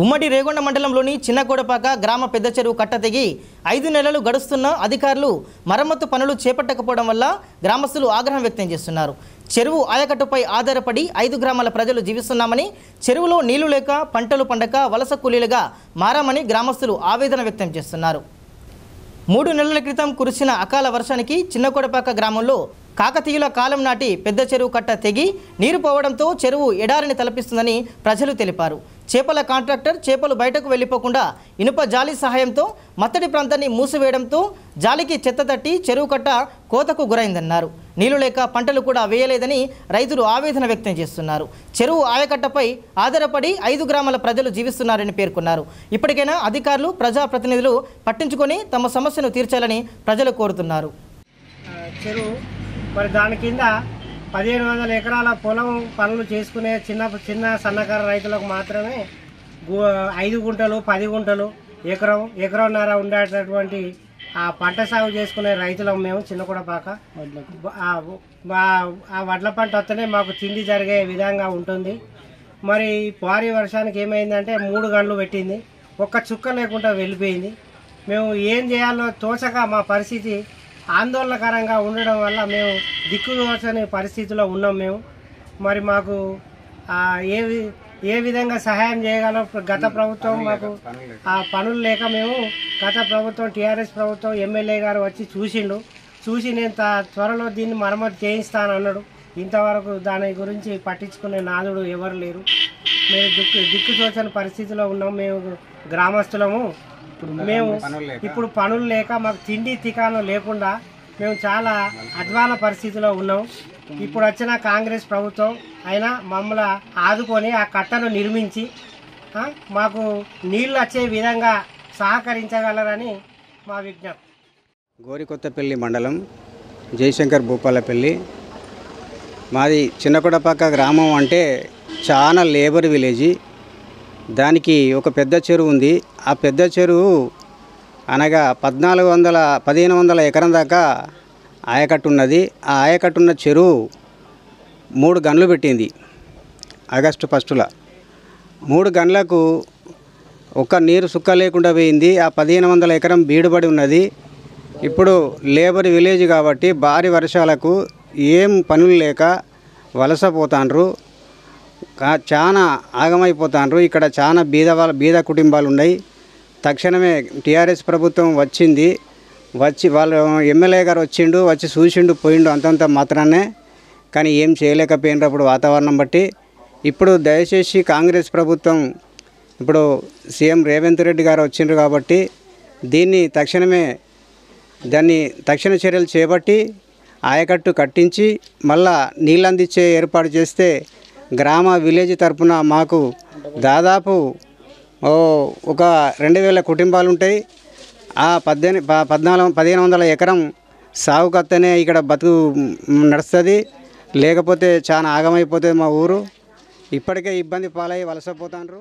ఉమ్మడి రేగొండ మండలంలోని చిన్నకోడపాక గ్రామ పెద్ద చెరువు కట్ట తెగి 5 నెలలు గడుస్తున్న అధికారులు మరమ్మతు పనులు చేపట్టకపోవడం వల్ల గ్రామస్తులు ఆగ్రహం వ్యక్తం చేస్తున్నారు. చెరువు ఆయకట్టుపై ఆధారపడి 5 గ్రామాల ప్రజలు జీవిస్తున్నామని, చెరువులో నీళ్లు లేక పంటలు పండక వలస కూలీలుగా మారామని గ్రామస్తులు ఆవేదన వ్యక్తం చేస్తున్నారు. 3 నెలల క్రితం కురిసిన అకాల వర్షానికి చిన్నకోడపాక గ్రామంలో కాకతీయుల కాలం నాటి పెద్ద చెరువు కట్ట తెగి నీరు పోవడంతో చెరువు ఎడారిని తలపిస్తుందని ప్రజలు తెలిపారు. చేపల కాంట్రాక్టర్ చేపలు బయటకు వెళ్లిపోకుండా ఇనుప జాలి సహాయంతో మత్తడి ప్రాంతాన్ని మూసివేయడంతో జాలికి చెత్త తట్టి చెరువు కట్ట కోతకు గురైందన్నారు. నీళ్లు లేక పంటలు కూడా వేయలేదని రైతులు ఆవేదన వ్యక్తం చేస్తున్నారు. చెరువు ఆయకట్టపై ఆధారపడి 5 గ్రామాల ప్రజలు జీవిస్తున్నారని పేర్కొన్నారు. ఇప్పటికైనా అధికారులు ప్రజాప్రతినిధులు పట్టించుకొని తమ సమస్యను తీర్చాలని ప్రజలు కోరుతున్నారు. చెరువు మరి దాని కింద 1500 ఎకరాల పొలం పనులు చేసుకునే చిన్న సన్నకారు రైతులకు మాత్రమే 5 గుంటలు 10 గుంటలు ఎకరంన్నర ఉండేటటువంటి ఆ పంట సాగు చేసుకునే రైతులం మేము చిన్నకోడపాక. ఆ వడ్ల పంట వస్తేనే మాకు తిండి జరిగే విధంగా ఉంటుంది. మరి భారీ వర్షానికి ఏమైందంటే 3 గంటలు పెట్టింది, ఒక్క చుక్క లేకుండా వెళ్ళిపోయింది. మేము ఏం చేయాలో తోచక మా పరిస్థితి ఆందోళనకరంగా ఉండడం వల్ల మేము దిక్కుదోచని పరిస్థితిలో ఉన్నాం మేము. మరి మాకు ఏ విధంగా సహాయం చేయగలం? గత ప్రభుత్వం మాకు ఆ పనులు లేక మేము గత ప్రభుత్వం టీఆర్ఎస్ ప్రభుత్వం ఎమ్మెల్యే గారు వచ్చి చూసి నేను త్వరలో దీన్ని మరమ్మతు చేయిస్తానన్నాడు. ఇంతవరకు దాని గురించి పట్టించుకునే నాదుడు ఎవరు లేరు. మేము దిక్కుదోచని పరిస్థితిలో ఉన్నాం మేము గ్రామస్తులము. మేము ఇప్పుడు పనులు లేక మాకు తిండి తికాణం లేకుండా మేము చాలా అధ్వాన పరిస్థితిలో ఉన్నాం. ఇప్పుడు వచ్చిన కాంగ్రెస్ ప్రభుత్వం అయినా మమ్మల్ని ఆదుకొని ఆ కట్టను నిర్మించి మాకు నీళ్లు వచ్చే విధంగా సహకరించగలరని మా విజ్ఞప్తి. గోరికొత్తపల్లి మండలం జయశంకర్ భూపాలపల్లి మాది. చిన్నకోడపాక గ్రామం అంటే చాలా లేబర్ విలేజ్. దానికి ఒక పెద్ద చెరువు ఉంది. ఆ పెద్ద చెరువు అనగా 1500 ఎకరం దాకా ఆయకట్టు ఉన్నది. ఆ ఆయకట్టున్న చెరువు 3 గన్లు పెట్టింది. ఆగస్టు 1ల 3 గన్లకు ఒక్క నీరు సుక్క లేకుండా పోయింది. ఆ 1500 ఎకరం బీడుబడి ఉన్నది. ఇప్పుడు లేబర్ విలేజ్ కాబట్టి భారీ వర్షాలకు ఏం పనులు లేక వలసపోతాండ్రు, చాలా ఆగమైపోతాండ్రు. ఇక్కడ చాలా బీద కుటుంబాలు ఉన్నాయి. తక్షణమే టీఆర్ఎస్ ప్రభుత్వం వచ్చి వాళ్ళు ఎమ్మెల్యే గారు వచ్చి చూసిండు పోయిండు అంతంత మాత్రాన్నే. కానీ ఏం చేయలేకపోయినారు అప్పుడు వాతావరణం బట్టి. ఇప్పుడు దయచేసి కాంగ్రెస్ ప్రభుత్వం ఇప్పుడు సీఎం రేవంత్ రెడ్డి గారు వచ్చిండ్రు కాబట్టి దాన్ని తక్షణ చర్యలు చేపట్టి ఆయకట్టు కట్టించి మళ్ళా నీళ్ళు అందించే ఏర్పాటు చేస్తే గ్రామ విలేజ్ తరపున మాకు దాదాపు ఒక 2000 కుటుంబాలు ఉంటాయి. ఆ 1500 ఎకరం సాగుకత్తనే ఇక్కడ బతుకు నడుస్తుంది. లేకపోతే చాలా ఆగమైపోతుంది మా ఊరు. ఇప్పటికే ఇబ్బంది పాలై వలసపోతాండ్రు.